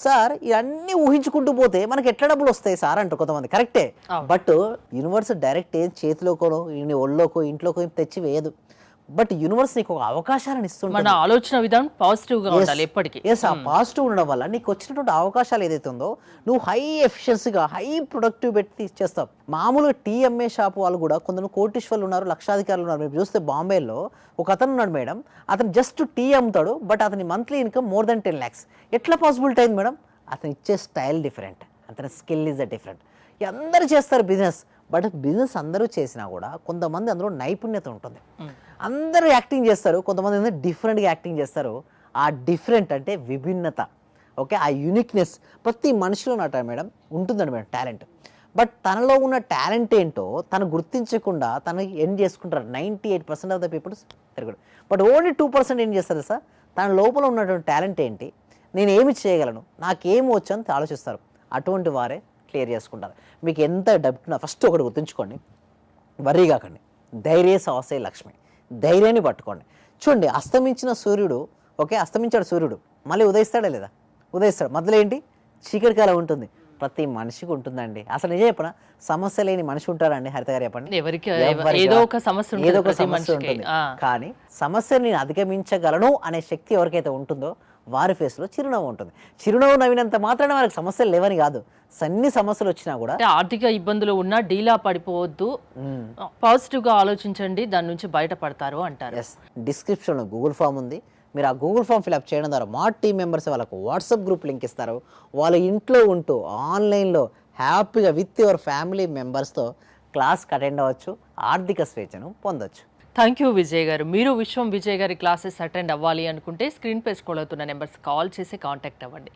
Sir ఇవన్నీ ఊహించుకుంటూ పోతే మనకి ఎట్లా డబ్బులు వస్తాయి సార్ అంటారు కొంతమంది. కరెక్టే, బట్ యూనివర్స్ డైరెక్ట్ ఏం చేతిలోకో ఒళ్ళోకో ఇంట్లోకో ఏం తెచ్చి వేయదు. బట్ యూనివర్స్ నీకు ఒక అవకాశాలను ఇస్తుంది. మన ఆలోచన విధానం పాజిటివ్ గా ఉండాలి ఎప్పటికీ. ఆ పాజిటివ్ ఉండడం వల్ల నీకు వచ్చినటువంటి అవకాశాలు ఏదైతే ఉందో నువ్వు హై ఎఫిషియన్సీగా హై ప్రొడక్టివ్ పెట్టి ఇచ్చేస్తావు. మామూలుగా టీ అమ్మే షాప్ వాళ్ళు కూడా కొందరు కోటీశ్వర్లు ఉన్నారు, లక్షాధికారులు ఉన్నారు. మీరు చూస్తే బాంబేలో ఒక అతను ఉన్నాడు మేడం, అతను జస్ట్ టీ అమ్ముతాడు, బట్ అతని monthly income more than 10 lakhs. ఎట్లా పాసిబిలిటీ అయింది మేడం? అతను ఇచ్చే స్టైల్ డిఫరెంట్, అతని స్కిల్ ఈజ్ డిఫరెంట్. అందరూ చేస్తారు బిజినెస్, బట్ బిజినెస్ అందరూ చేసినా కూడా కొంతమంది అందులో నైపుణ్యత ఉంటుంది. అందరూ యాక్టింగ్ చేస్తారు, కొంతమంది డిఫరెంట్గా యాక్టింగ్ చేస్తారు. ఆ డిఫరెంట్ అంటే విభిన్నత, ఓకే, ఆ యూనిక్నెస్ ప్రతి మనిషిలో ఉన్నట్ట మేడం ఉంటుందండి మేడం టాలెంట్. బట్ తనలో ఉన్న టాలెంట్ ఏంటో తను గుర్తించకుండా తను ఎండ్ చేసుకుంటారు 98% ఆఫ్ ద పీపుల్స్ తిరగడు. బట్ ఓన్లీ 2% ఏం చేస్తారు సార్, తన లోపల ఉన్నటువంటి టాలెంట్ ఏంటి, నేను ఏమి చేయగలను, నాకేమి వచ్చు అని ఆలోచిస్తారు. అటువంటి వారే క్లియర్ చేసుకుంటారు. మీకు ఎంత డబ్బున్నా ఫస్ట్ ఒకటి గుర్తుంచుకోండి, వర్రీ కాకండి. ధైర్య సాహసే లక్ష్మి, ధైర్యాన్ని పట్టుకోండి. చూడండి, అస్తమించిన సూర్యుడు, ఓకే, అస్తమించాడు సూర్యుడు, మళ్ళీ ఉదయిస్తాడా లేదా? ఉదయిస్తాడు. మధ్యలో ఏంటి? చీకటి కాలం ఉంటుంది. ప్రతి మనిషికి ఉంటుందండి. అసలు నిజం చెప్పనా, సమస్య లేని మనిషి ఉంటారండి? హరిత గారు చెప్పండి. ఏదో ఒక సమస్య ఉంటుంది. కానీ సమస్యను నేను అధిగమించగలను అనే శక్తి ఎవరికైతే ఉంటుందో వారి ఫేస్లో చిరునవ్వు ఉంటుంది. చిరునవ్వు నవ్వినంత మాత్రాన వారికి సమస్యలు లేవని కాదు, అన్ని సమస్యలు వచ్చినా కూడా. ఆర్థిక ఇబ్బందులు ఉన్నా డీలా పడిపోవద్దు, పాజిటివ్ గా ఆలోచించండి, దాని నుంచి బయటపడతారు అంటారు. డిస్క్రిప్షన్లో గూగుల్ ఫామ్ ఉంది, మీరు ఆ గూగుల్ ఫామ్ ఫిల్అప్ చేయడం ద్వారా మా టీం మెంబర్స్ వాళ్ళకు వాట్సాప్ గ్రూప్ లింక్ ఇస్తారు. వాళ్ళ ఇంట్లో ఉంటూ ఆన్లైన్లో హ్యాపీగా విత్ యువర్ ఫ్యామిలీ మెంబర్స్తో క్లాస్కి అటెండ్ అవ్వచ్చు, ఆర్థిక స్వేచ్ఛను పొందొచ్చు. థ్యాంక్ యూ విజయ్ గారు. మీరు విశ్వం విజయ్ గారి క్లాసెస్ అటెండ్ అవ్వాలి అనుకుంటే స్క్రీన్ పై స్క్రోల్ అవుతున్న నెంబర్స్ కాల్ చేసి కాంటాక్ట్ అవ్వండి.